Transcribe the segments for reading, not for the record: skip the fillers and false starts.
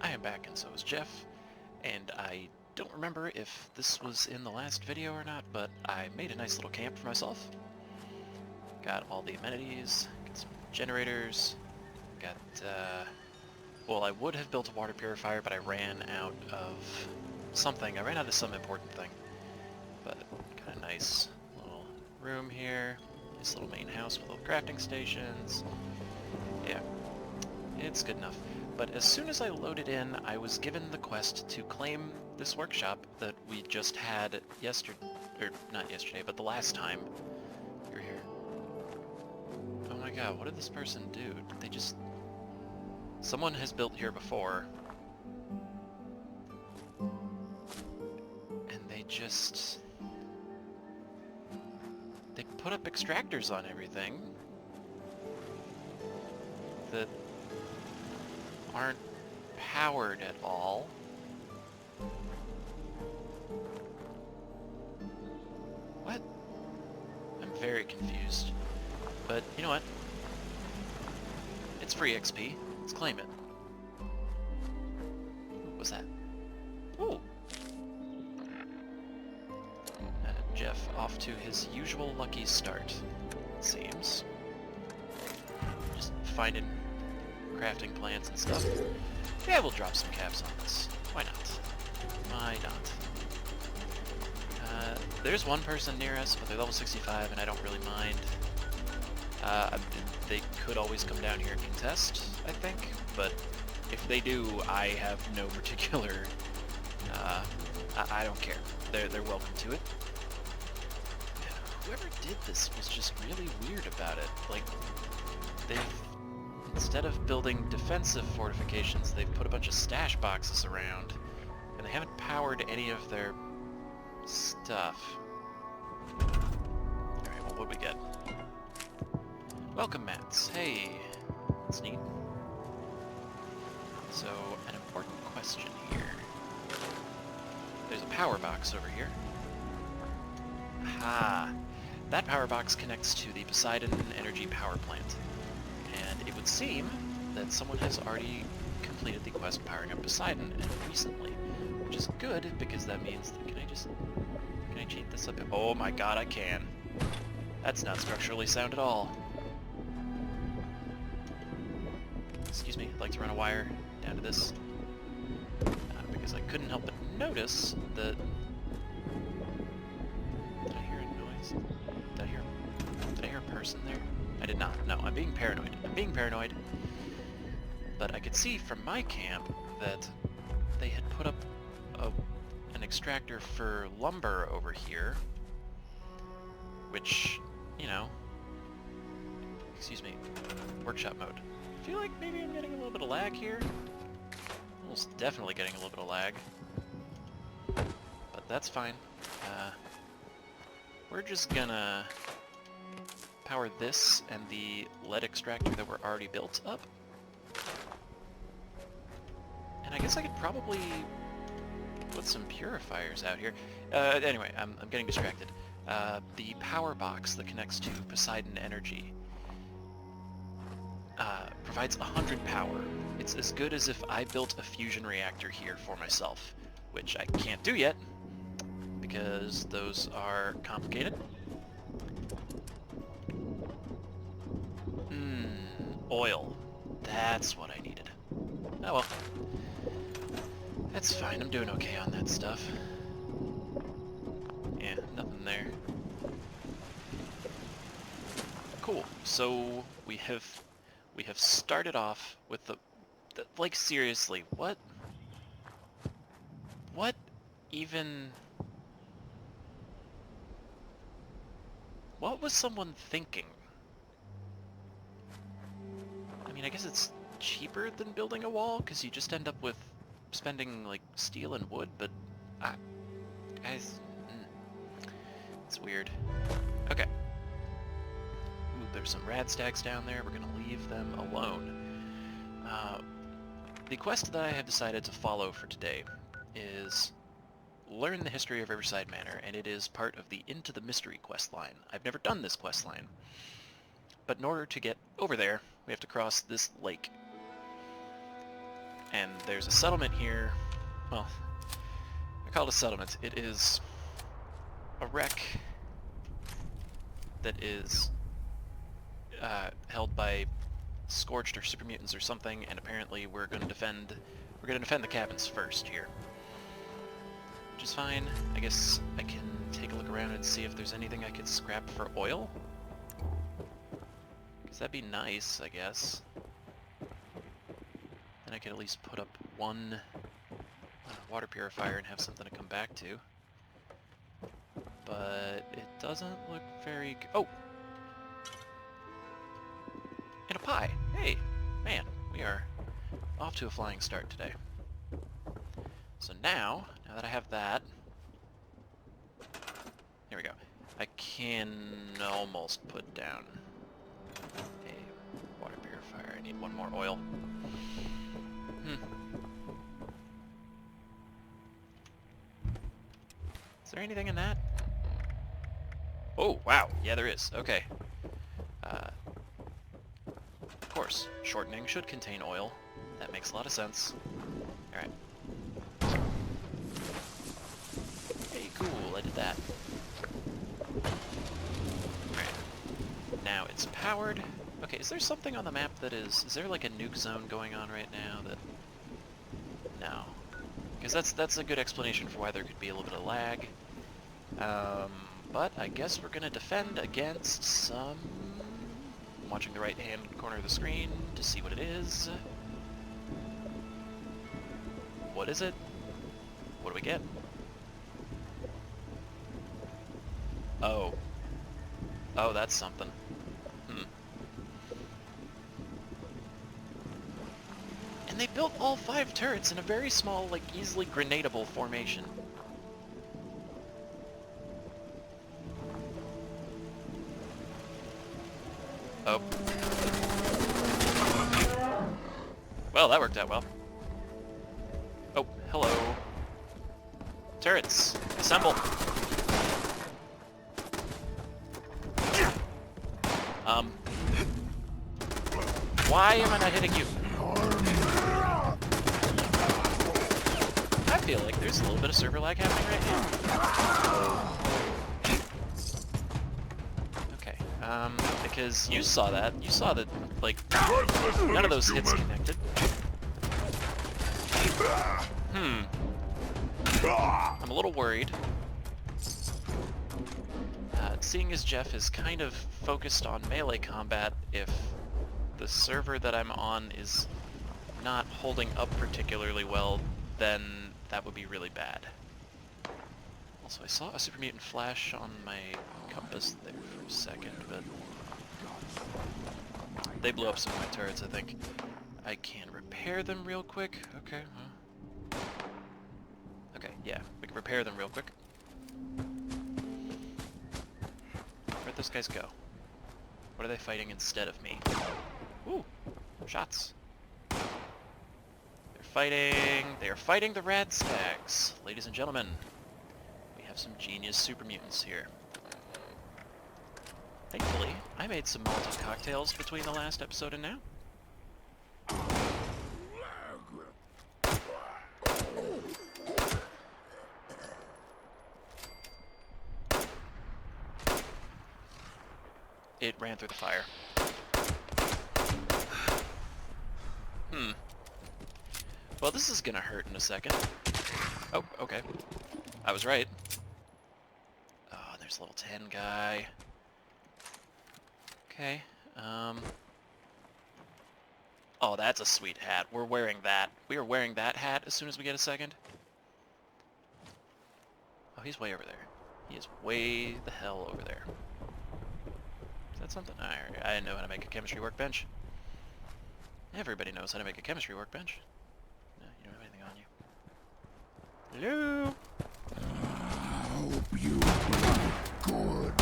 I am back, and so is Geoff, and I don't remember if this was in the last video or not, but I made a nice little camp for myself. Got all the amenities, got some generators, got, well, I would have built a water purifier, but I ran out of something. I ran out of some important thing. But got a nice little room here, nice little main house with little crafting stations. Yeah, it's good enough. But as soon as I loaded in, I was given the quest to claim this workshop that we just had yesterday, or not yesterday, but the last time you were here. Oh my god, what did this person do? Did they just... Someone has built here before. And they just... They put up extractors on everything that aren't powered at all. What? I'm very confused. But you know what? It's free XP. Let's claim it. What was that? Ooh! Geoff off to his usual lucky start, it seems. Just finding crafting plants and stuff. Yeah, we'll drop some caps on this. Why not? Why not? There's one person near us, but they're level 65, and I don't really mind. They could always come down here and contest, I think, but if they do, I have no particular... I don't care. They're welcome to it. Whoever did this was just really weird about it. Like, they've... Instead of building defensive fortifications, they've put a bunch of stash boxes around, and they haven't powered any of their stuff. Alright, well, what'd we get? Welcome, mats. Hey, that's neat. So, an important question here. There's a power box over here. Aha! That power box connects to the Poseidon Energy Power Plant. And it would seem that someone has already completed the quest powering up Poseidon recently, which is good because that means that can I cheat this up? Oh my god, I can. That's not structurally sound at all. Excuse me, I'd like to run a wire down to this because I couldn't help but notice that... Did I hear a noise? Did I hear a person there? I did not. No, I'm being paranoid. I'm being paranoid. But I could see from my camp that they had put up an extractor for lumber over here, which, you know... Excuse me. Workshop mode. I feel like maybe I'm getting a little bit of lag here. Almost definitely getting a little bit of lag. But that's fine. We're just gonna power this and the lead extractor that were already built up. And I guess I could probably put some purifiers out here. Anyway, I'm getting distracted. The power box that connects to Poseidon Energy provides 100 power. It's as good as if I built a fusion reactor here for myself, which I can't do yet, because those are complicated. Oil. That's what I needed. Oh well. That's fine, I'm doing okay on that stuff. Yeah, nothing there. Cool, so we have started off with the like, seriously, what even... What was someone thinking? I mean, I guess it's cheaper than building a wall, because you just end up with spending, like, steel and wood, but guys, it's weird. Okay. Ooh, there's some rad stacks down there. We're gonna leave them alone. The quest that I have decided to follow for today is learn the history of Riverside Manor, and it is part of the Into the Mystery quest line. I've never done this quest line, but in order to get over there, we have to cross this lake. And there's a settlement here. Well, I call it a settlement. It is a wreck that is held by scorched or super mutants or something, and apparently we're going to defend the cabins first here. Which is fine. I guess I can take a look around and see if there's anything I could scrap for oil. Because that'd be nice, I guess. Then I could at least put up one water purifier and have something to come back to. But it doesn't look very good. Oh! And a pie! Hey! Man, we are off to a flying start today. So now that I have that, here we go. I can almost put down a water purifier. I need one more oil. Is there anything in that? Oh, wow. Yeah, there is. Okay. Of course, shortening should contain oil. That makes a lot of sense. Alright. Hey, cool, I did that. Alright. Now it's powered. Okay, is there something on the map that is there like a nuke zone going on right now that... No. Because that's a good explanation for why there could be a little bit of lag. But I guess we're gonna defend against some... I'm watching the right-hand corner of the screen to see what it is. What is it? What do we get? Oh. Oh, that's something. And they built all 5 turrets in a very small, like, easily grenadable formation. Oh. Well, that worked out well. Oh, hello. Turrets, assemble. Why am I not hitting you? I feel like there's a little bit of server lag happening right now. Okay, because you saw that. You saw that, like, none of those hits connected. I'm a little worried. Seeing as Geoff is kind of focused on melee combat, if the server that I'm on is not holding up particularly well, then that would be really bad. Also, I saw a super mutant flash on my compass there for a second, but they blew up some of my turrets, I think. I can repair them real quick. Okay. Okay, yeah, we can repair them real quick. Where'd those guys go? What are they fighting instead of me? Ooh, shots. They are fighting the rad stags. Ladies and gentlemen, we have some genius super mutants here. Thankfully, I made some Molotov cocktails between the last episode and now. It ran through the fire. Well, this is gonna hurt in a second. Oh, okay. I was right. Oh, there's a level 10 guy. Okay, oh, that's a sweet hat. We're wearing that. We are wearing that hat as soon as we get a second. Oh, he's way over there. He is way the hell over there. Is that something? I know how to make a chemistry workbench. Everybody knows how to make a chemistry workbench. No, you don't have anything on you. Hello? I hope you do good.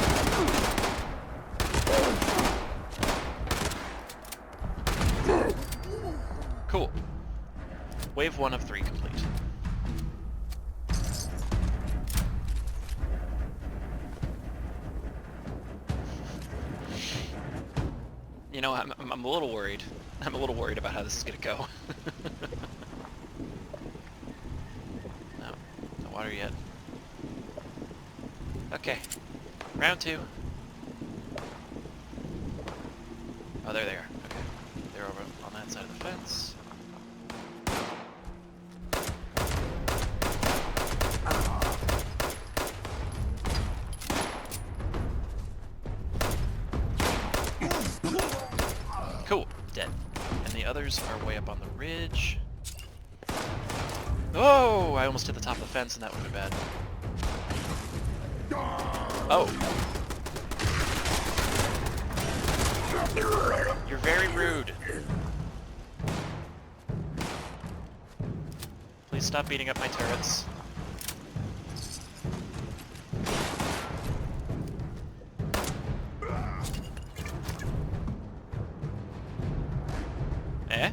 Cool. Wave 1 of 3 complete. You know, I'm a little worried. I'm a little worried about how this is gonna go. Okay. Round 2. Oh, there they are. Okay. They're over on that side of the fence. Cool. Dead. And the others are way up on the ridge. Oh! I almost hit the top of the fence and that would have been bad. Oh! You're very rude. Please stop beating up my turrets. Eh?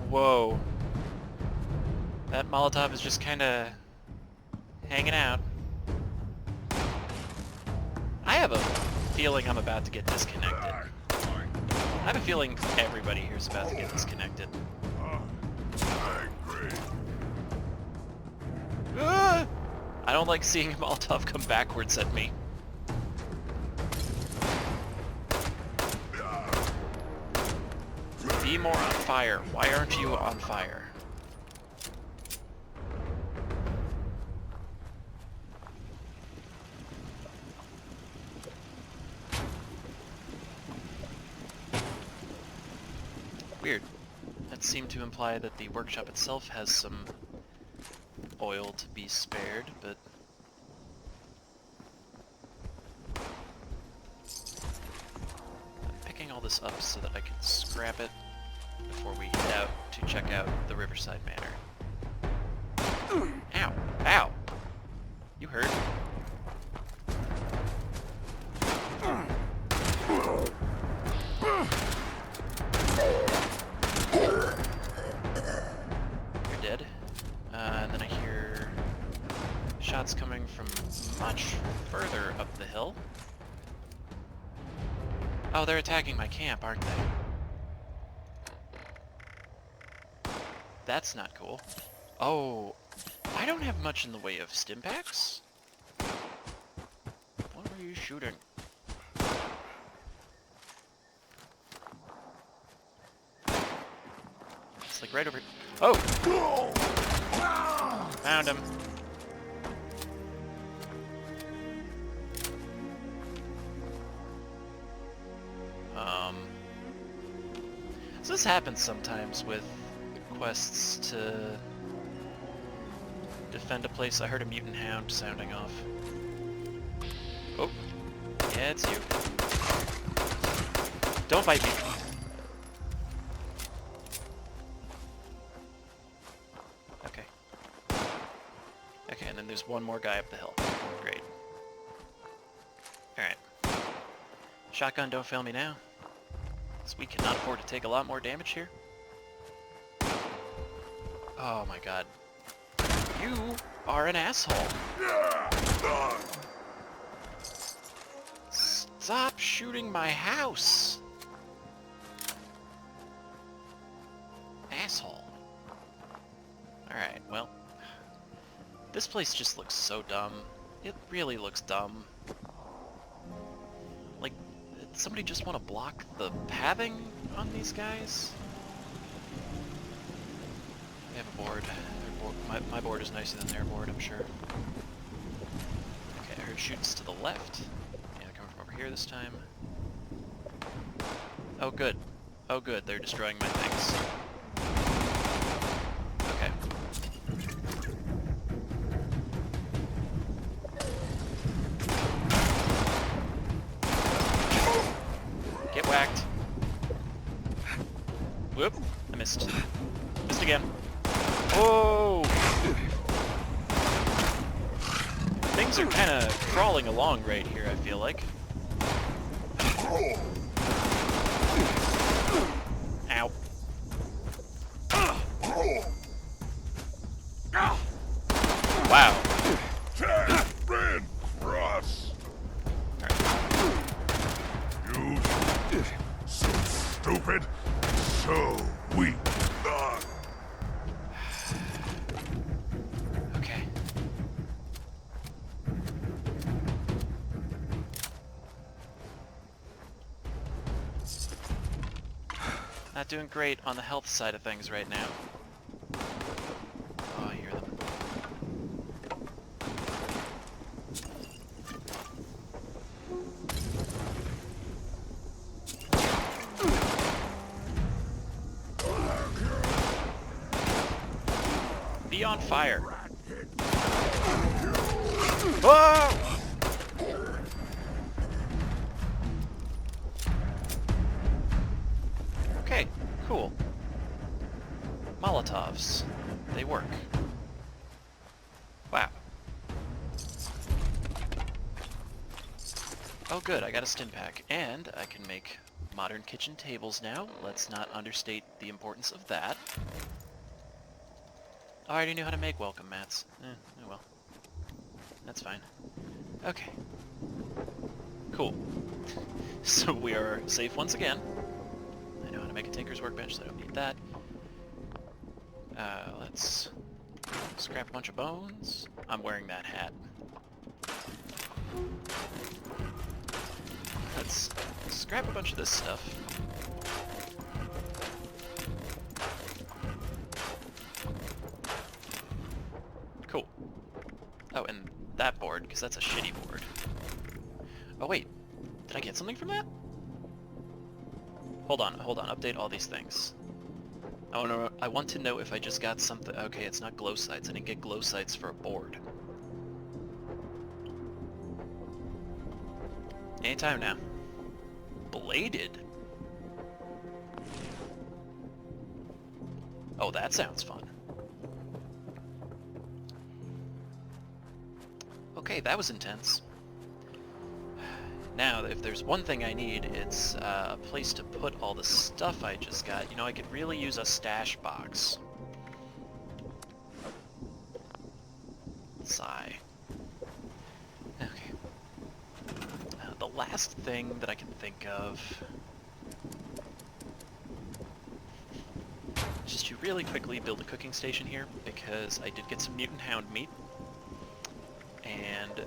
Whoa. That Molotov is just kinda hanging out. I have a feeling I'm about to get disconnected. I have a feeling everybody here is about to get disconnected. Ah! I don't like seeing Molotov come backwards at me. Be more on fire. Why aren't you on fire? Weird. That seemed to imply that the workshop itself has some oil to be spared, but... I'm picking all this up so that I can scrap it before we head out to check out the Riverside Manor. Ow! Ow! You hurt. You're dead. And then I hear shots coming from much further up the hill. Oh, they're attacking my camp, aren't they? That's not cool. Oh, I don't have much in the way of stim packs. What were you shooting? It's like right over... Oh! Found him. So this happens sometimes with quests to defend a place. I heard a mutant hound sounding off. Oh, yeah, it's you. Don't bite me. Okay. Okay, and then there's one more guy up the hill. Great. Alright. Shotgun, don't fail me now. We cannot afford to take a lot more damage here. Oh my god. You are an asshole. Stop shooting my house. Asshole. Alright, well. This place just looks so dumb. It really looks dumb. Like, did somebody just want to block the pathing on these guys? They have a board. My board is nicer than their board, I'm sure. Okay, I heard shoots to the left. Yeah, they're coming from over here this time. Oh good. Oh good, they're destroying my things. Okay. Get whacked. Whoop, I missed. Missed again. Whoa! Things are kind of crawling along right here, I feel like. Ow. Wow. Red Cross. You so stupid, so weak. Okay. not doing great on the health side of things right now. Oh, I hear them. Be on fire. Whoa! Okay, cool. Molotovs. They work. Wow. Oh good, I got a stim pack. And I can make modern kitchen tables now. Let's not understate the importance of that. I already knew how to make welcome mats. Oh well. That's fine. Okay. Cool. So we are safe once again. I know how to make a tinker's workbench, so I don't need that. Let's scrap a bunch of bones. I'm wearing that hat. Let's scrap a bunch of this stuff. Cool. Oh, and that board, because that's a shitty board. Oh wait, did I get something from that? Hold on, update all these things. I want to know if I just got something. Okay, it's not glow sights. I didn't get glow sights for a board. Anytime now. Bladed? Oh, that sounds fun. Okay, that was intense. Now, if there's one thing I need, it's a place to put all the stuff I just got. You know, I could really use a stash box. Sigh. Okay. The last thing that I can think of is just to really quickly build a cooking station here, because I did get some mutant hound meat. And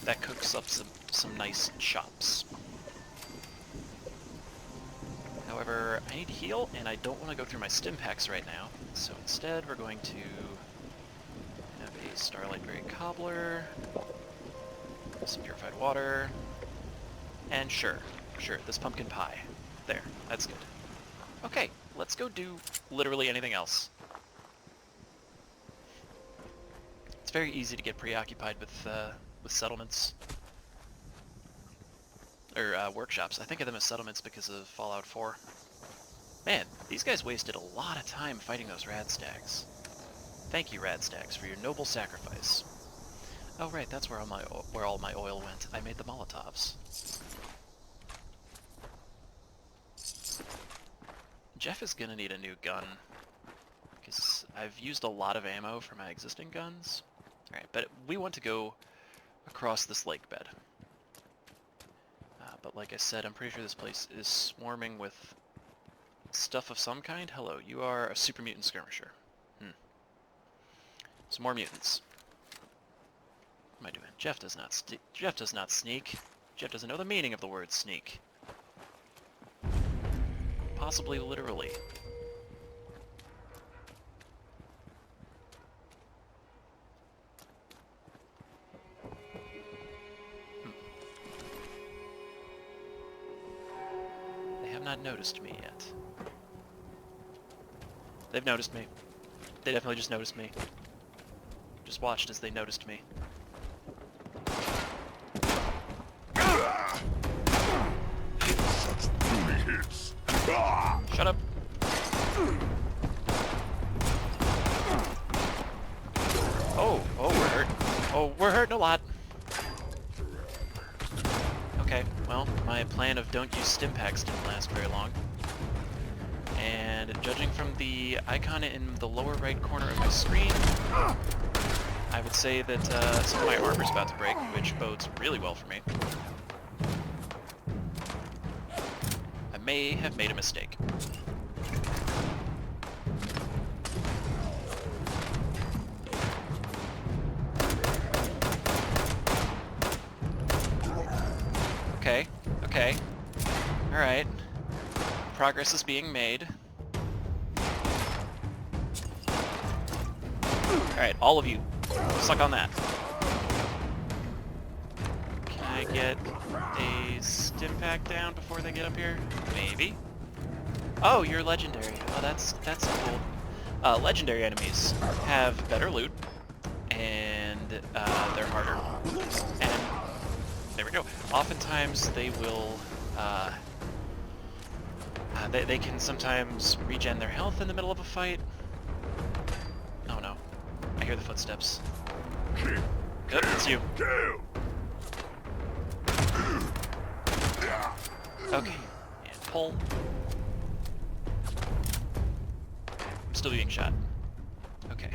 that cooks up some nice chops. However, I need to heal, and I don't want to go through my stim packs right now. So instead, we're going to have a Starlight Berry Cobbler, some purified water, and sure, this pumpkin pie. There, that's good. Okay, let's go do literally anything else. It's very easy to get preoccupied with settlements. Or workshops. I think of them as settlements because of Fallout 4. Man, these guys wasted a lot of time fighting those radstags. Thank you, radstags, for your noble sacrifice. Oh right, that's where all my oil went. I made the Molotovs. Geoff is gonna need a new gun, because I've used a lot of ammo for my existing guns. Alright, but we want to go across this lake bed. But like I said, I'm pretty sure this place is swarming with stuff of some kind. Hello, you are a super mutant skirmisher. Some more mutants. What am I doing? Geoff does not sneak. Geoff doesn't know the meaning of the word sneak. Possibly literally. They have not noticed me yet. They've noticed me. They definitely just noticed me. Just watched as they noticed me. Such booty hits. Shut up. Oh, we're hurt. Oh, we're hurting a lot. Okay, well, my plan of don't use stim packs didn't last very long. And judging from the icon in the lower right corner of my screen, I would say that some of my armor's about to break, which bodes really well for me. I may have made a mistake. Okay. Alright. Progress is being made. Alright, all of you, suck on that. Can I get a stim pack down before they get up here? Maybe. Oh, you're legendary. Oh, that's cool. Legendary enemies have better loot, and they're harder. And there we go. Oftentimes they will, they can sometimes regen their health in the middle of a fight. Oh no. I hear the footsteps. Good, it's you. Okay, and pull. I'm still being shot. Okay.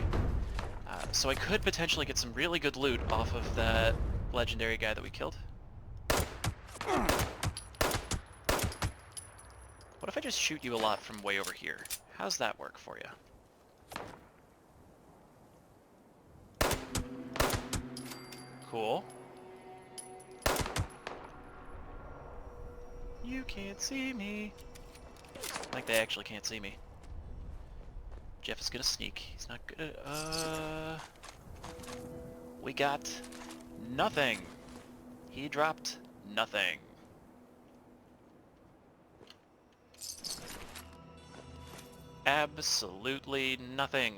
So I could potentially get some really good loot off of that legendary guy that we killed. What if I just shoot you a lot from way over here? How's that work for you? Cool. You can't see me. Like they actually can't see me. Geoff is gonna sneak. He's not good at... We got nothing. He dropped nothing. Absolutely nothing.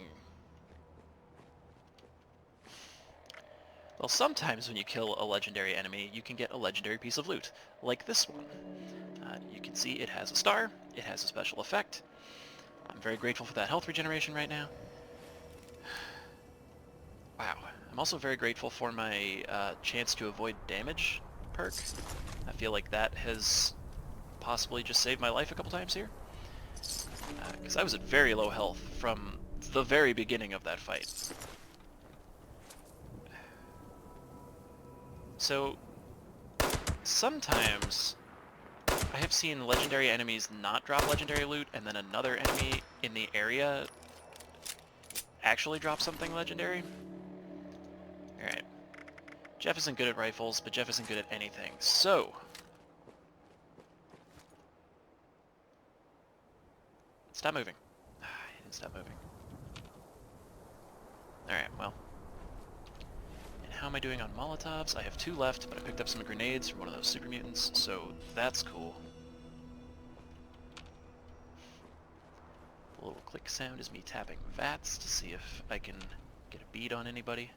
Well, sometimes when you kill a legendary enemy, you can get a legendary piece of loot, like this one. You can see it has a star, it has a special effect. I'm very grateful for that health regeneration right now. Wow. I'm also very grateful for my chance to avoid damage perk. I feel like that has possibly just saved my life a couple times here. Because I was at very low health from the very beginning of that fight. So, sometimes I have seen legendary enemies not drop legendary loot, and then another enemy in the area actually drop something legendary. Alright. Geoff isn't good at rifles, but Geoff isn't good at anything. So, stop moving. He didn't stop moving. Alright, well. And how am I doing on Molotovs? I have 2 left, but I picked up some grenades from one of those super mutants, so that's cool. The little click sound is me tapping VATS to see if I can get a bead on anybody.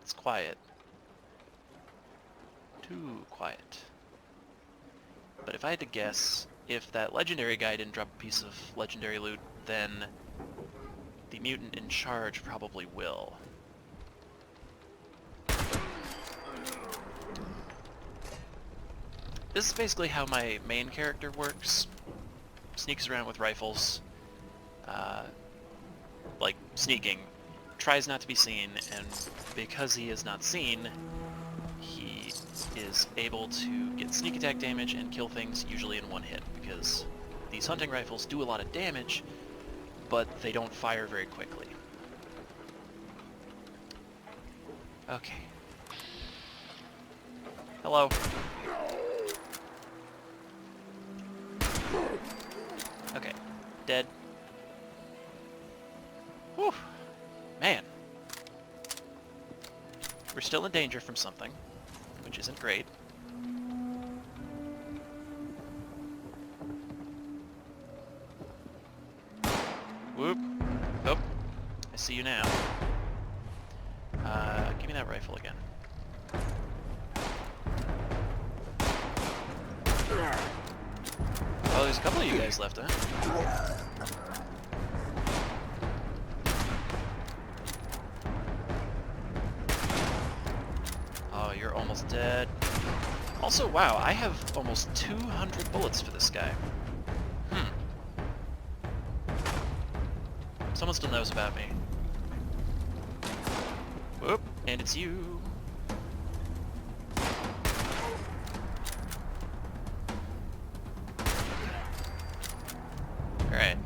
It's quiet. Too quiet. But if I had to guess, if that legendary guy didn't drop a piece of legendary loot, then the mutant in charge probably will. This is basically how my main character works. Sneaks around with rifles, like sneaking, tries not to be seen, and because he is not seen, he is able to get sneak attack damage and kill things usually in one hit, because these hunting rifles do a lot of damage, but they don't fire very quickly. Okay. Hello. Okay. Dead. Whew. Man. We're still in danger from something, which isn't great. Whoop. Oh. I see you now. Give me that rifle again. Oh, there's a couple of you guys left, huh? Oh, you're almost dead. Also, wow, I have almost 200 bullets for this guy. Someone still knows about me. Whoop, and it's you. Alright.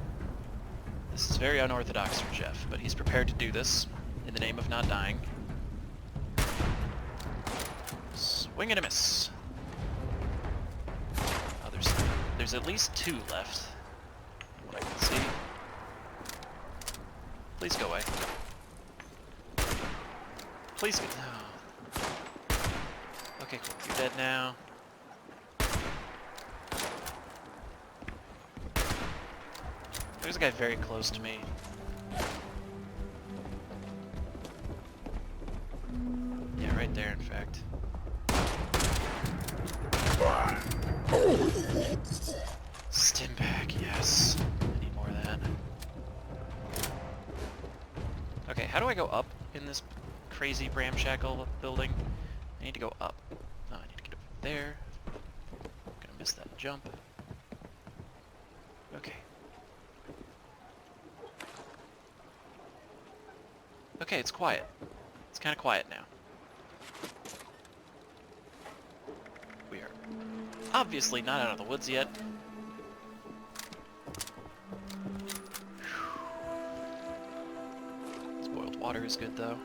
This is very unorthodox for Geoff, but he's prepared to do this in the name of not dying. Wing and a miss. Oh, there's at least 2 left. What I can see. Please go away. Please go. No. Okay, cool. You're dead now. There's a guy very close to me. Yeah, right there, in fact. Stim pack, yes. I need more of that. Okay, how do I go up in this crazy ramshackle building? I need to go up. Oh, I need to get over there. I'm gonna miss that jump. Okay. Okay, it's quiet. It's kind of quiet now. We are obviously not out of the woods yet. Boiled water is good, though.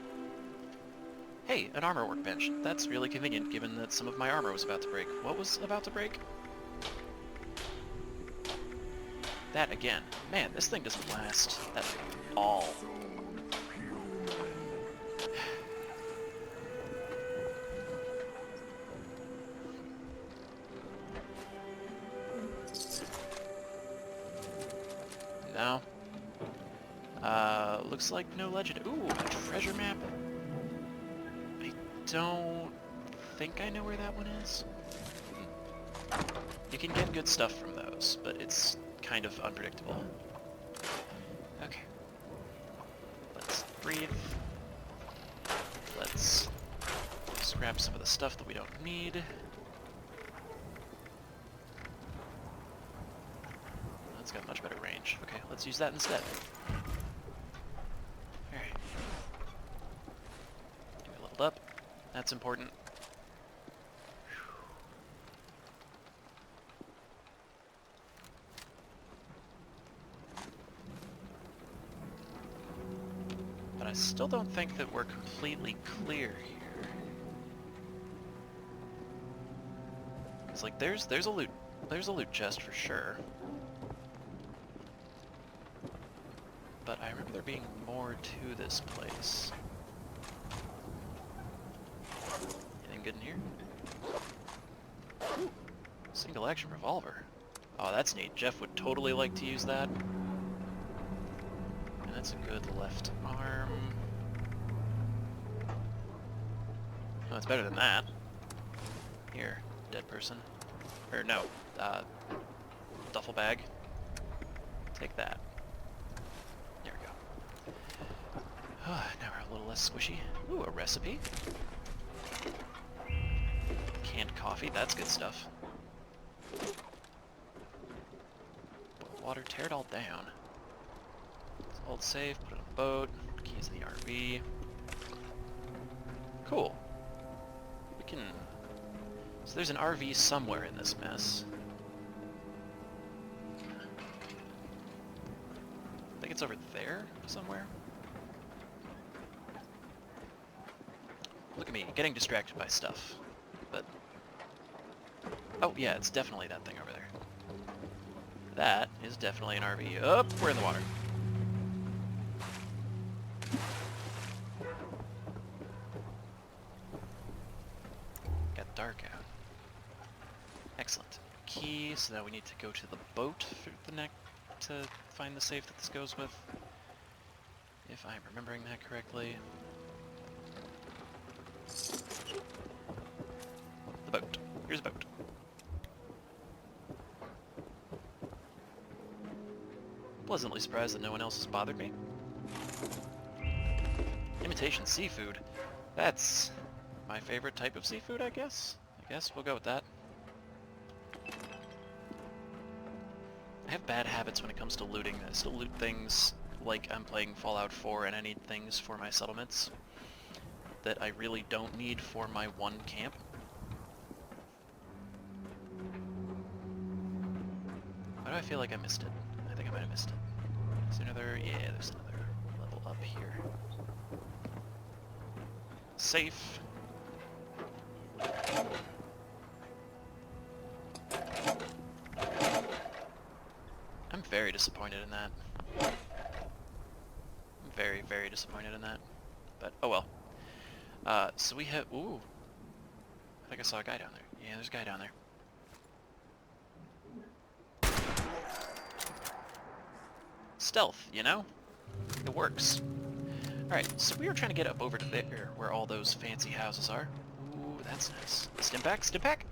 Hey, an armor workbench. That's really convenient, given that some of my armor was about to break. What was about to break? That again. Man, this thing doesn't last at all. No. Looks like no legend. Ooh, a treasure map. I don't think I know where that one is. You can get good stuff from those, but it's kind of unpredictable. Okay. Let's breathe. Let's scrap some of the stuff that we don't need. That's got much better range. Okay, let's use that instead. Alright. Get leveled up. That's important. But I still don't think that we're completely clear here. Cause like there's a loot chest for sure. But I remember there being more to this place. Anything good in here? Ooh, single action revolver. Oh, that's neat. Geoff would totally like to use that. And that's a good left arm. Oh, it's better than that. Here, dead person. Or no, duffel bag. Take that. There we go. Now we're a little less squishy. Ooh, a recipe. Canned coffee, that's good stuff. Water, tear it all down. Old save, put it on a boat, keys in the RV. Cool. We can... So there's an RV somewhere in this mess. I think it's over there somewhere. Look at me, getting distracted by stuff. But... Oh yeah, it's definitely that thing over there. That is definitely an RV. Oh, we're in the water. Got dark out. Excellent. Key, so now we need to go to the boat for the neck to find the safe that this goes with. If I'm remembering that correctly. The boat. Here's a boat. Pleasantly surprised that no one else has bothered me. Imitation seafood. That's my favorite type of seafood, I guess. I guess we'll go with that. I have bad habits when it comes to looting. I still loot things like I'm playing Fallout 4 and I need things for my settlements that I really don't need for my one camp. Why do I feel like I missed it? I think I might have missed it. Is there another? Yeah, there's another level up here. Safe. very disappointed in that. Very, very disappointed in that. But, oh well. So we have... Ooh. I think I saw a guy down there. Yeah, there's a guy down there. Stealth, you know? It works. Alright, so we were trying to get up over to there, where all those fancy houses are. Ooh, that's nice. Stim pack? Stim pack?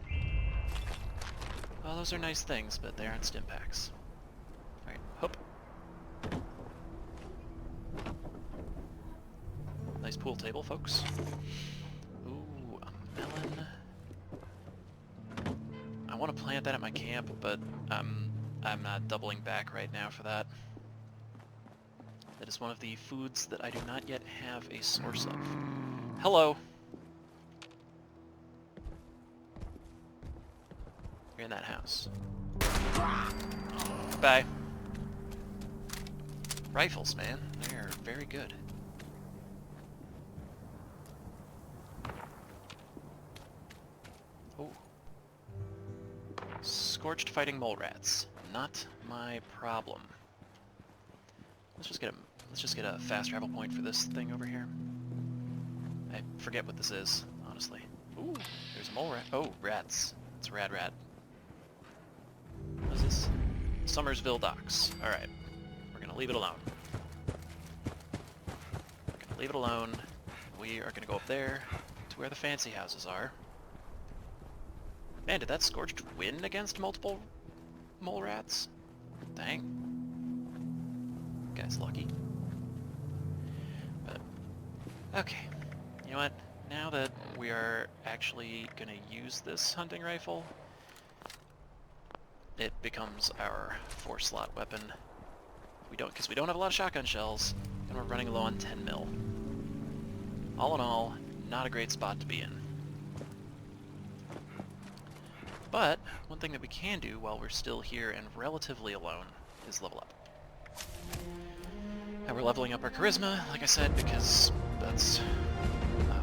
Oh, those are nice things, but they aren't stim packs. Alright, hoop. Nice pool table, folks. Ooh, a melon. I want to plant that at my camp, but I'm not doubling back right now for that. That is one of the foods that I do not yet have a source of. Hello! You're in that house. Goodbye. Rifles, man. They're very good. Oh. Scorched fighting mole rats. Not my problem. Let's just get a fast travel point for this thing over here. I forget what this is, honestly. Ooh, there's a mole rat. Oh, rats. It's a rad rat. What is this? Summersville Docks. Alright. We're gonna leave it alone. We're gonna leave it alone. We are gonna go up there to where the fancy houses are. Man, did that Scorched win against multiple mole rats? Dang. Guy's lucky. But, okay. You know what? Now that we are actually gonna use this hunting rifle, it becomes our 4-slot weapon. Because we don't have a lot of shotgun shells, and we're running low on 10 mil. All in all, not a great spot to be in. But, one thing that we can do while we're still here and relatively alone is level up. And we're leveling up our charisma, like I said, because that's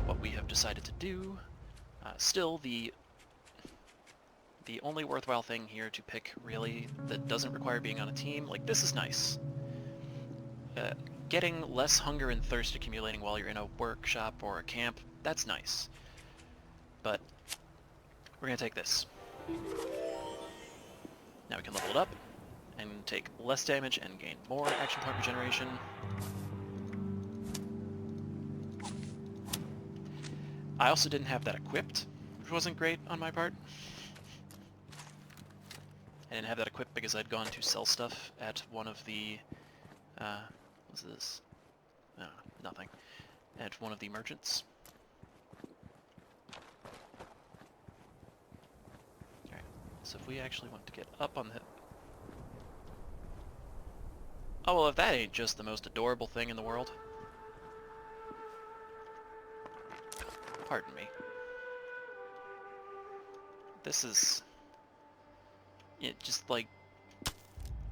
what we have decided to do. Still, the only worthwhile thing here to pick, really, that doesn't require being on a team, like, this is nice. Getting less hunger and thirst accumulating while you're in a workshop or a camp, that's nice. But we're going to take this. Now we can level it up and take less damage and gain more action point regeneration. I also didn't have that equipped, which wasn't great on my part. I didn't have that equipped because I'd gone to sell stuff at one of the... what's this? Oh, nothing. At one of the merchants. Alright, so if we actually want to get up on the... Oh, well, if that ain't just the most adorable thing in the world. Pardon me. This is... It just, like...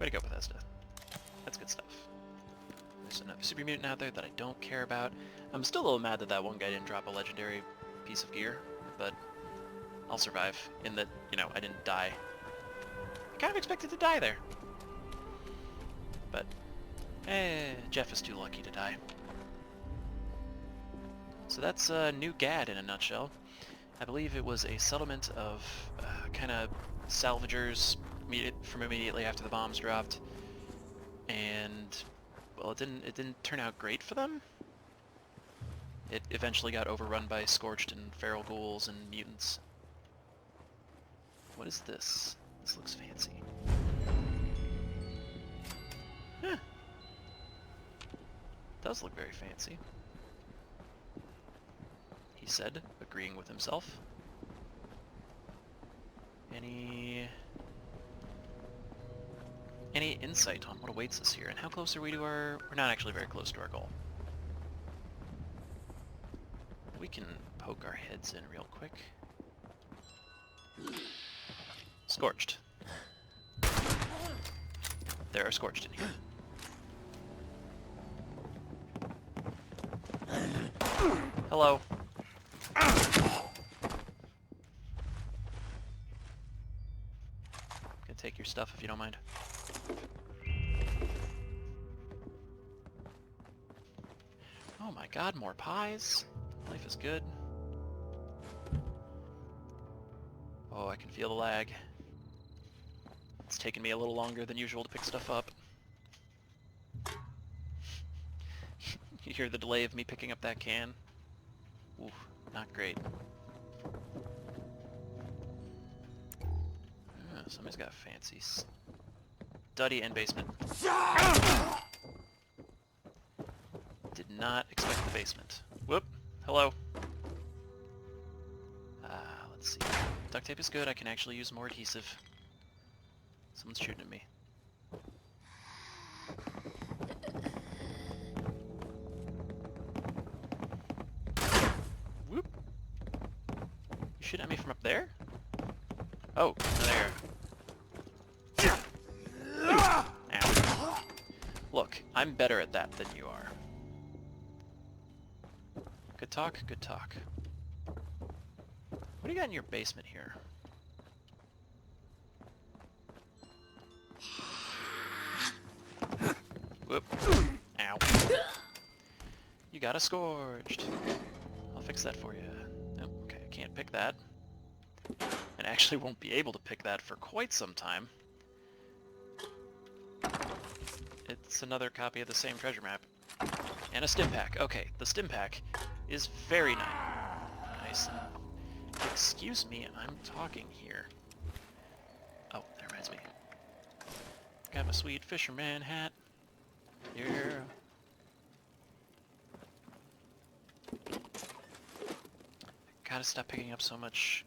Way to go, Bethesda. That's good stuff. There's another super mutant out there that I don't care about. I'm still a little mad that that one guy didn't drop a legendary piece of gear, but I'll survive in that, you know, I didn't die. I kind of expected to die there. But, Geoff is too lucky to die. So that's New Gad in a nutshell. I believe it was a settlement of kind of salvagers from immediately after the bombs dropped, and well, it didn't turn out great for them. It eventually got overrun by scorched and feral ghouls and mutants. What is this? This looks fancy. Huh. Does look very fancy. He said, agreeing with himself. Any insight on what awaits us here, and how close are we to our... We're not actually very close to our goal. We can poke our heads in real quick. Scorched. There are scorched in here. Hello. Gonna take your stuff if you don't mind. God, more pies. Life is good. Oh, I can feel the lag. It's taken me a little longer than usual to pick stuff up. You hear the delay of me picking up that can? Ooh, not great. Somebody's got a fancy study and basement. Did not expect the basement. Whoop. Hello. Let's see. Duct tape is good. I can actually use more adhesive. Someone's shooting at me. Whoop. You shooting at me from up there? Oh, there. Ow. Look, I'm better at that than you are. Good talk, good talk. What do you got in your basement here? Whoop. Ow. You got a scourged. I'll fix that for you. Oh, okay, I can't pick that. And actually won't be able to pick that for quite some time. It's another copy of the same treasure map. And a stim pack. Okay, the stim pack is very nice. Excuse me, I'm talking here. Oh, that reminds me. Got my sweet fisherman hat. Yeah. Gotta stop picking up so much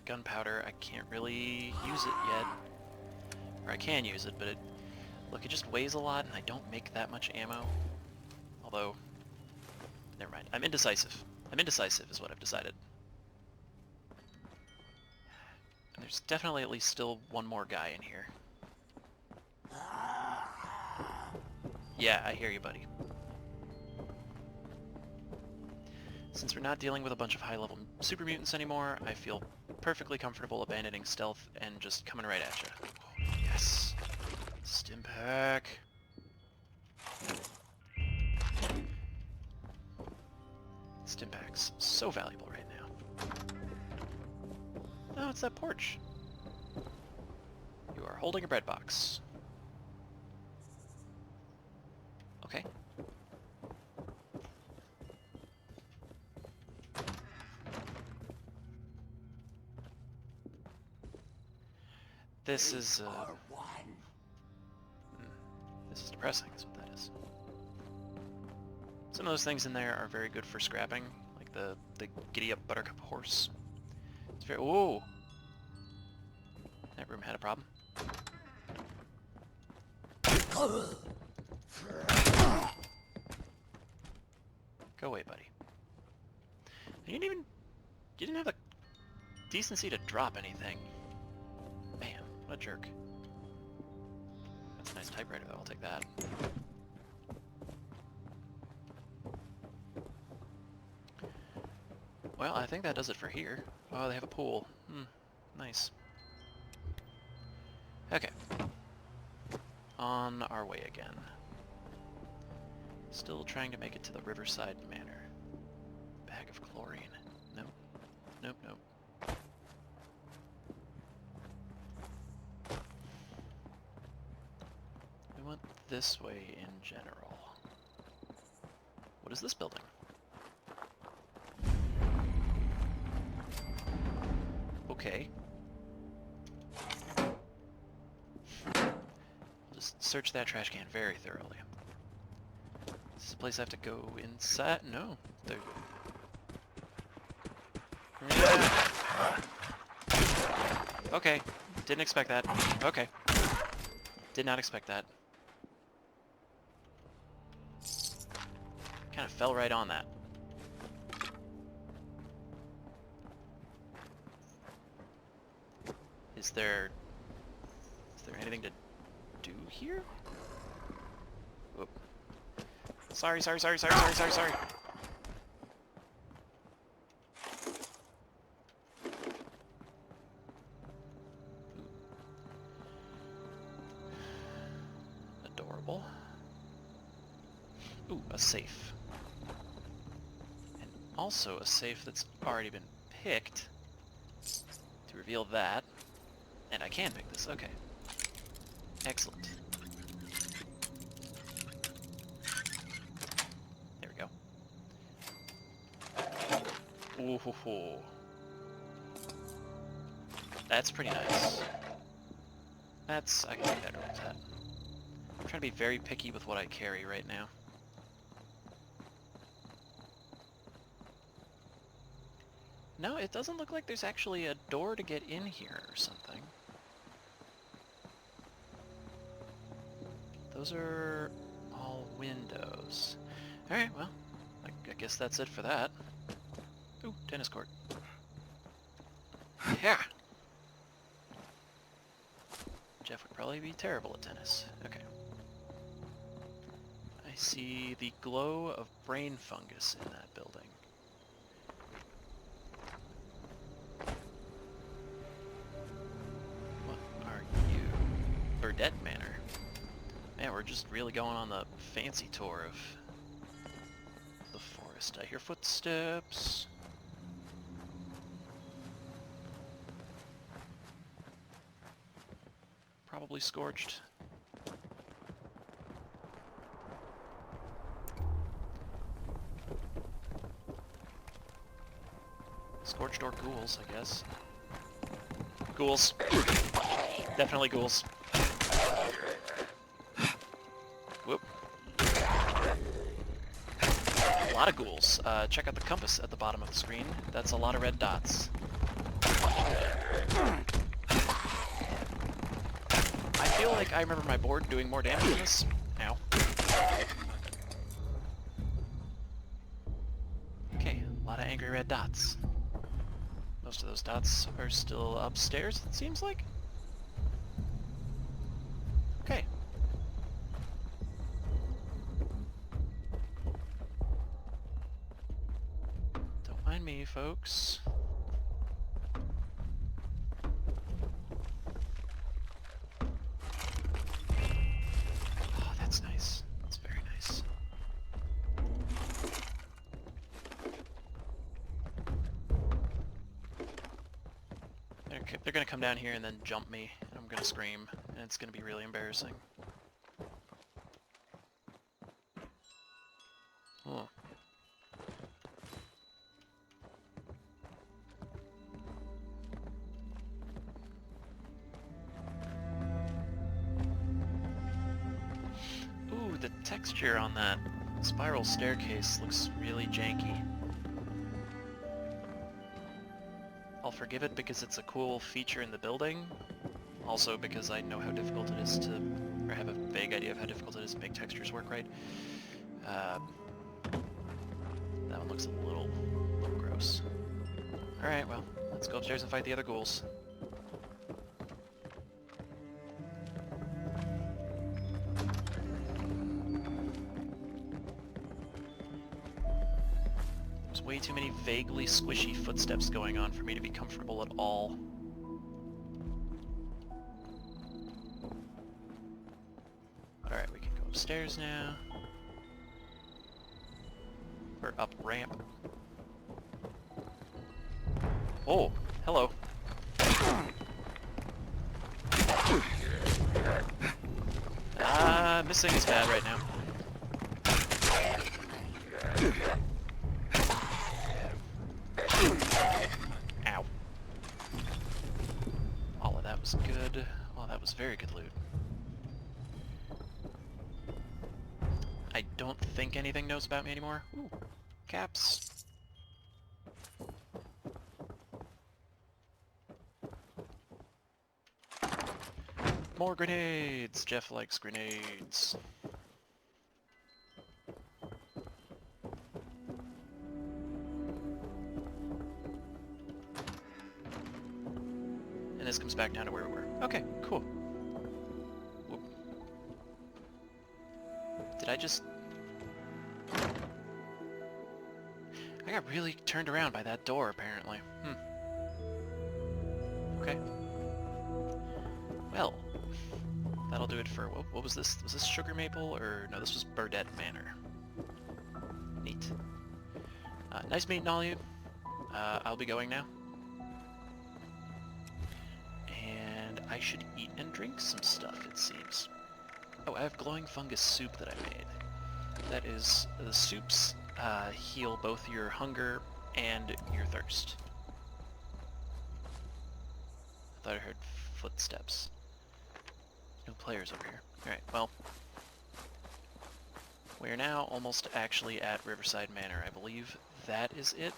gunpowder. I can't really use it yet. Or I can use it, but look, it just weighs a lot and I don't make that much ammo. Although, never mind. I'm indecisive. I'm indecisive is what I've decided. And there's definitely at least still one more guy in here. Yeah, I hear you, buddy. Since we're not dealing with a bunch of high-level super mutants anymore, I feel perfectly comfortable abandoning stealth and just coming right at you. Oh, yes! Stim pack! Stim pack's so valuable right now. Oh, it's that porch. You are holding a bread box. Okay. This is, this is depressing, is what that is. Some of those things in there are very good for scrapping, like the giddy-up buttercup horse. It's very... Whoa! That room had a problem. Go away, buddy. You didn't have the decency to drop anything. Man, what a jerk. That's a nice typewriter, though. I'll take that. Well, I think that does it for here. Oh, they have a pool. Nice. Okay. On our way again. Still trying to make it to the Riverside Manor. Bag of chlorine. Nope. Nope, nope. We went this way in general. What is this building? Okay. I'll just search that trash can very thoroughly. Is this a place I have to go inside? No. There. Okay. Didn't expect that. Okay. Did not expect that. Kind of fell right on that. Is there anything to do here? Whoop. Sorry. Adorable. Ooh, a safe. also a safe that's already been picked to reveal that. And I can pick this, okay. Excellent. There we go. Ooh, ho, ho. That's pretty nice. I can do better with that. I'm trying to be very picky with what I carry right now. No, it doesn't look like there's actually a door to get in here or something. Those are all windows. Alright, well, I guess that's it for that. Ooh, tennis court. Yeah! Geoff would probably be terrible at tennis. Okay. I see the glow of brain fungus in that building. What are you? Burdett Manor. Man, we're just really going on the fancy tour of the forest. I hear footsteps. Probably scorched. Scorched or ghouls, I guess. Ghouls. Definitely ghouls. Whoop. A lot of ghouls. Check out the compass at the bottom of the screen. That's a lot of red dots. I feel like I remember my board doing more damage than this. Ow. Okay, a lot of angry red dots. Most of those dots are still upstairs, it seems like. Okay. Don't mind me, folks. Oh, that's nice. That's very nice. They're gonna come down here and then jump me, and I'm gonna scream, and it's gonna be really embarrassing. Oh. Ooh, the texture on that spiral staircase looks really janky. I'll forgive it because it's a cool feature in the building. Also because I know how difficult it is to, or have a vague idea of how difficult it is to make textures work right. That one looks a little gross. Alright, well, let's go upstairs and fight the other ghouls. There's way too many vaguely squishy footsteps going on for me to be comfortable at all. Alright, we can go upstairs now. Or up ramp. Oh, hello. Missing is bad right now. Ow. All of that was good. All of that was very good loot. I don't think anything knows about me anymore. Ooh, caps. More grenades! Geoff likes grenades. And this comes back down to where we were. Okay, cool. Whoop. Did I just... I got really turned around by that door, apparently. Okay. Well, that'll do it for... What was this? Was this Sugar Maple? Or... No, this was Burdett Manor. Neat. Nice meeting all of you. I'll be going now. And I should eat and drink some stuff, it seems. Oh, I have glowing fungus soup that I made. That is, the soups heal both your hunger and your thirst. I thought I heard footsteps. No players over here. Alright, well. We are now almost actually at Riverside Manor. I believe that is it.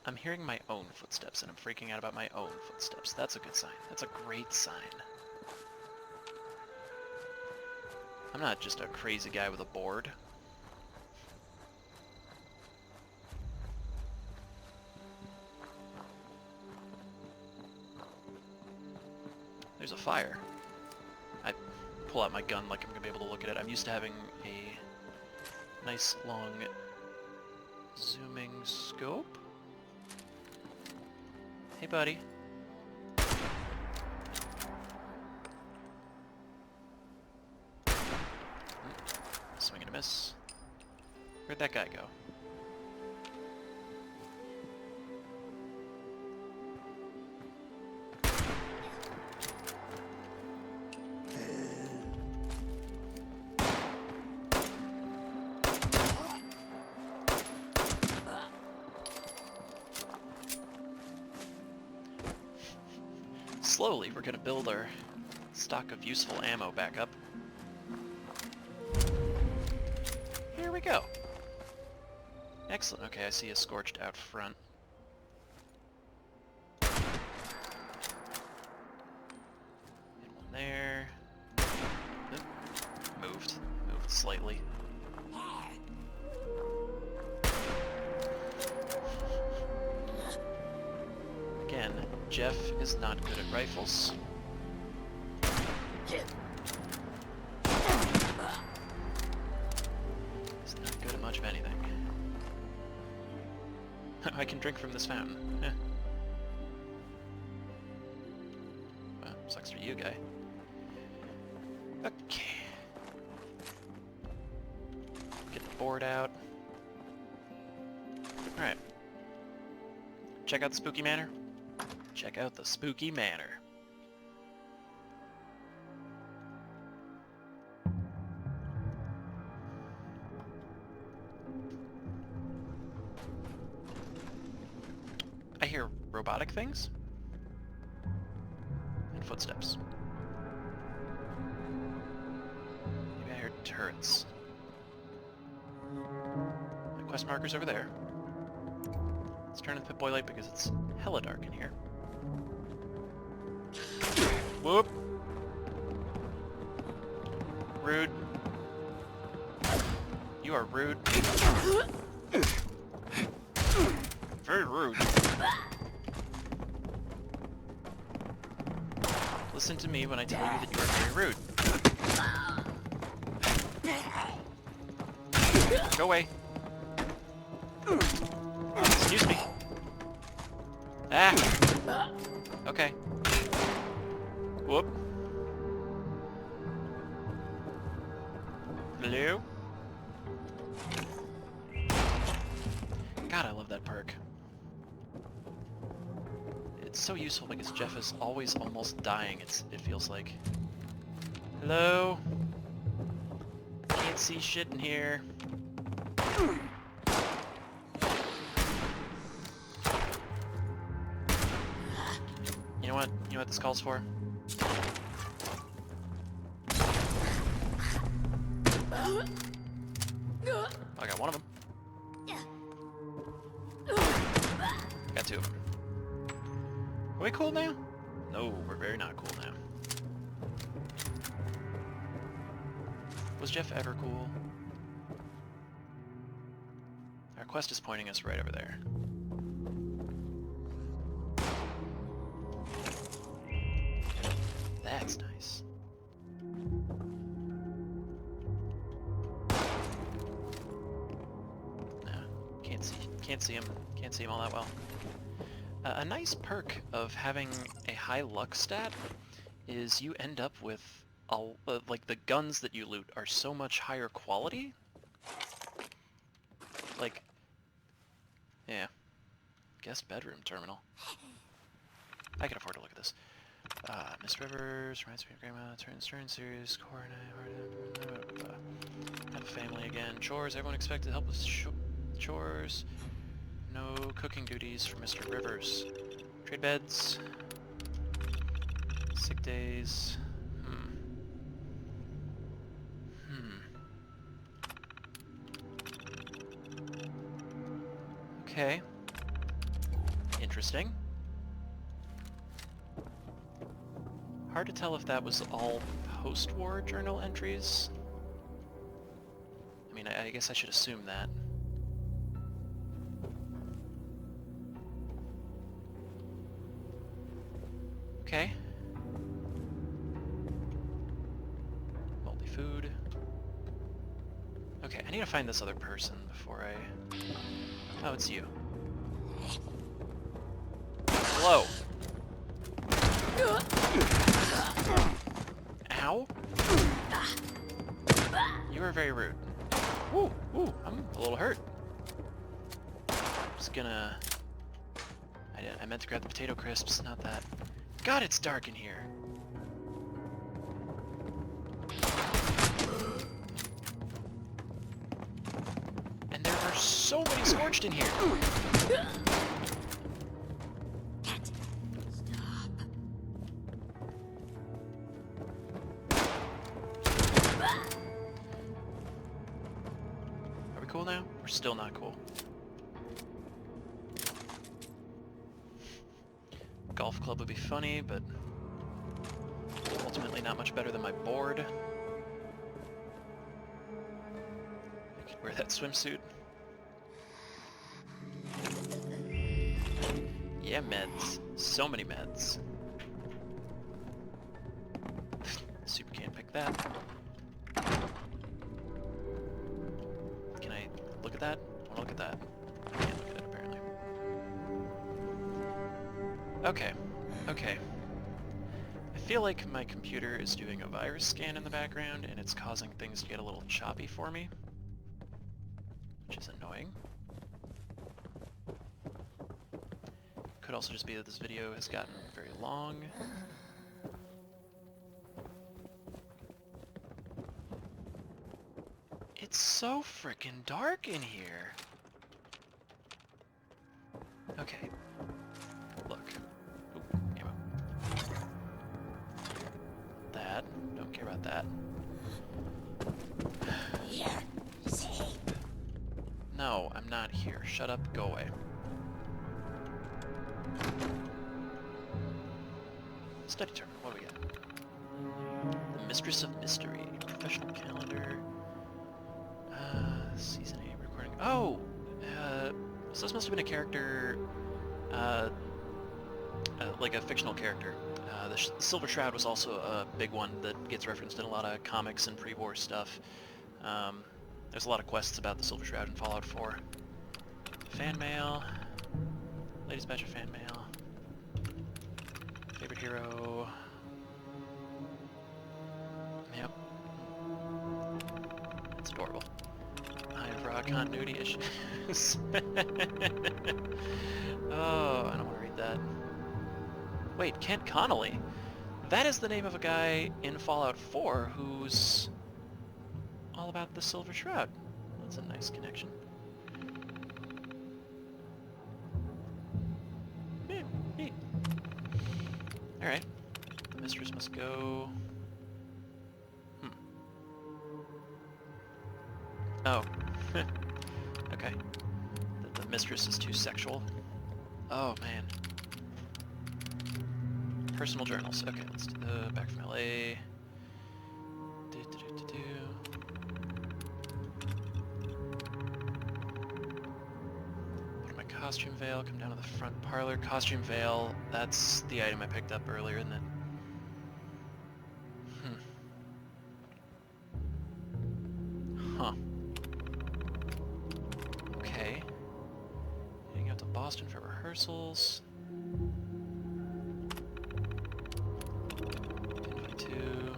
I'm hearing my own footsteps, and I'm freaking out about my own footsteps. That's a good sign. That's a great sign. I'm not just a crazy guy with a board. There's a fire. I pull out my gun like I'm going to be able to look at it. I'm used to having a nice long zooming scope. Hey, buddy. Swing and a miss. Where'd that guy go? Slowly, we're gonna build our stock of useful ammo back up. Here we go. Excellent. Okay, I see a scorched out front. And one there. Oop. Moved slightly. Again, Geoff is not good at rifles. He's not good at much of anything. I can drink from this fountain. Eh. Well, sucks for you, guy. Okay. Get the board out. Alright. Check out the spooky manor. Check out the spooky manor. I hear robotic things and footsteps. Maybe I heard turrets. My quest marker's over there. Let's turn on the Pip-Boy light because it's hella dark in here. Whoop! Rude. You are rude. Very rude. Listen to me when I tell you that you are very rude. Go away. Excuse me. Ah! Okay. Whoop. Hello? God, I love that perk. It's so useful because Geoff is always almost dying, it feels like. Hello? Can't see shit in here. You know what? You know what this calls for? I got one of them. Got two of them. Are we cool now? No, we're very not cool now. Was Geoff ever cool? Our quest is pointing us right over there. That's nice. No, can't see him. Can't see him all that well. A nice perk of having a high luck stat is you end up with like the guns that you loot are so much higher quality like... Yeah. Guest bedroom terminal. I can afford to look at this. Miss Rivers, reminds me of Grandma, turn series, core and I, have a family again. Chores, everyone expected help with chores. No cooking duties for Mr. Rivers. Trade beds. Sick days. Okay. Interesting. Hard to tell if that was all post-war journal entries. I mean, I guess I should assume that. Okay. Moldy food. Okay, I need to find this other person before I... Oh, it's you. Hello. Ow. You are very rude. Ooh, I'm a little hurt. Just gonna... I meant to grab the potato crisps, not that. God, it's dark in here. And there are so many scorched in here. Are we cool now? We're still not cool. Golf club would be funny, but ultimately not much better than my board. I could wear that swimsuit. Yeah, meds. So many meds. Super can't pick that. Can I look at that? I wanna look at that. I can't look at it, apparently. Okay. Okay. I feel like my computer is doing a virus scan in the background, and it's causing things to get a little choppy for me. Which is annoying. Could also just be that this video has gotten very long. It's so frickin' dark in here. Okay. Look. Ooh, ammo. That. Don't care about that. Here, safe. No, I'm not here. Shut up, go away. Study terminal, what do we got? The Mistress of Mystery, professional calendar, season 8 recording. Oh! So this must have been a character, like a fictional character. The Silver Shroud was also a big one that gets referenced in a lot of comics and pre-war stuff. There's a lot of quests about the Silver Shroud in Fallout 4. Fan mail. Latest batch of fan mail. Favorite hero. Yep. It's adorable. I have raw continuity issues. Oh, I don't want to read that. Wait, Kent Connolly? That is the name of a guy in Fallout 4 who's all about the Silver Shroud. That's a nice connection. Yeah, neat. Alright. The mistress must go... Oh. Okay. The mistress is too sexual. Oh, man. Personal journals. Okay, let's do the back from LA. Put on my costume veil, come down to the front parlor. Costume veil, that's the item I picked up earlier, isn't it? Huh. Okay. Heading out to Boston for rehearsals. 10:22.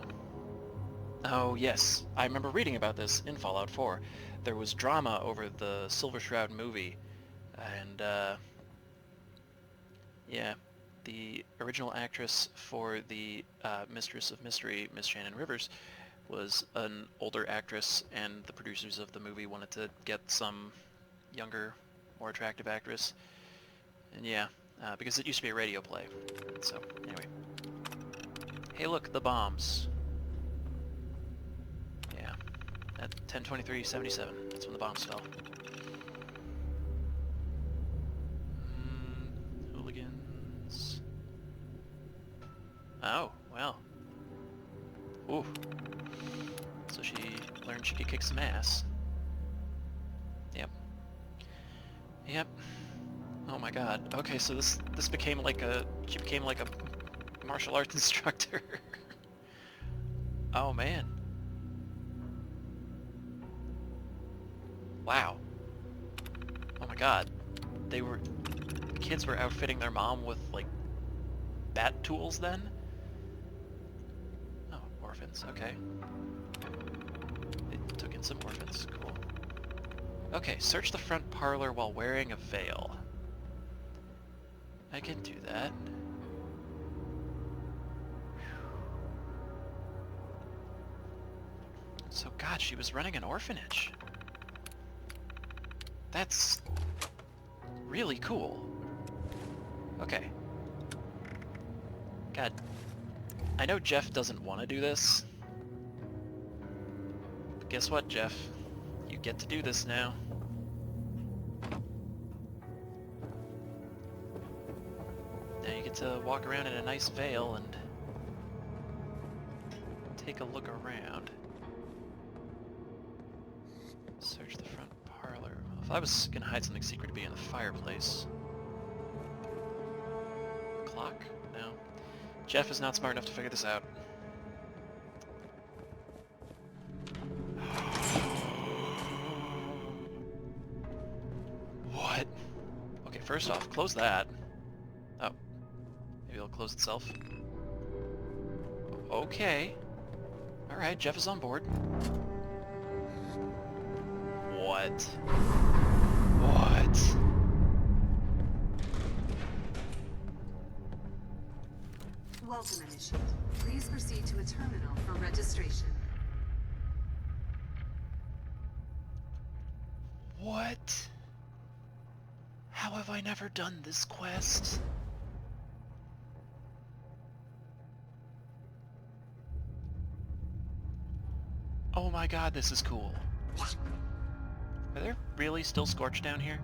Oh yes, I remember reading about this in Fallout 4. there was drama over the Silver Shroud movie, and yeah, the original actress for the Mistress of Mystery, Miss Shannon Rivers, was an older actress, and the producers of the movie wanted to get some younger, more attractive actress. And yeah, because it used to be a radio play. So, anyway. Hey look, the bombs. Yeah. At 10:23:77, that's when the bombs fell. Hooligans. Oh, well. Ooh. So she learned she could kick some ass. Yep. Yep. Oh my god. Okay, so this became like she became like a martial arts instructor. Oh man. Wow. Oh my god. The kids were outfitting their mom with like bat tools then? Oh, orphans, okay. They took in some orphans, cool. Okay, search the front parlor while wearing a veil. I can do that. So god, she was running an orphanage. That's really cool. Okay. God, I know Geoff doesn't want to do this. But guess what, Geoff? You get to do this now. Now you get to walk around in a nice veil and take a look around. Search the front parlor. Well, if I was gonna hide something secret, it'd be in the fireplace. Clock? No. Geoff is not smart enough to figure this out. What? Okay, first off, close that. Oh. Maybe it'll close itself. Okay. Alright, Geoff is on board. What? What? Welcome, Initiate. Please proceed to a terminal for registration. What? How have I never done this quest? Oh my god, this is cool. Are there really still Scorch down here?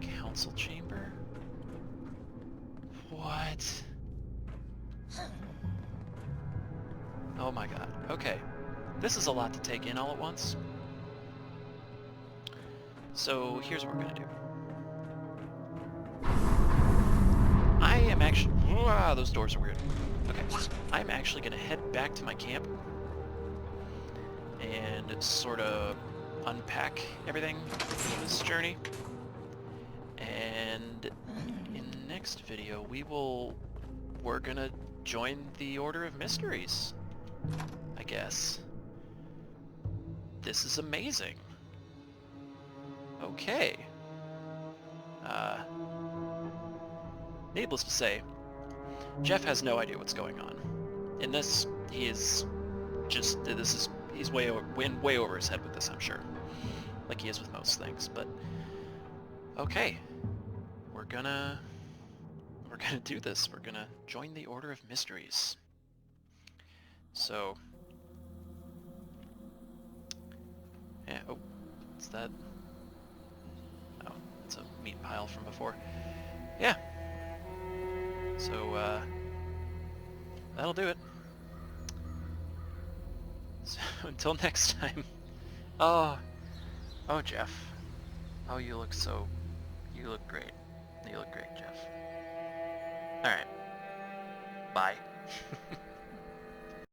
Council chamber? What? Oh my god. Okay. This is a lot to take in all at once. So here's what we're gonna do. I am actually... Wow, those doors are weird. Okay. I'm actually gonna head back to my camp and sort of unpack everything for this journey. And in the next video, we're gonna join the Order of Mysteries, I guess. This is amazing. Okay. Needless to say, Geoff has no idea what's going on. In this, he's way over his head with this, I'm sure. Like he is with most things, but okay. We're gonna do this. We're gonna join the Order of Mysteries. So yeah, oh, what's that? Oh, it's a meat pile from before. Yeah. So that'll do it. So until next time. Oh, Geoff. Oh, you look great. You look great, Geoff. Alright. Bye.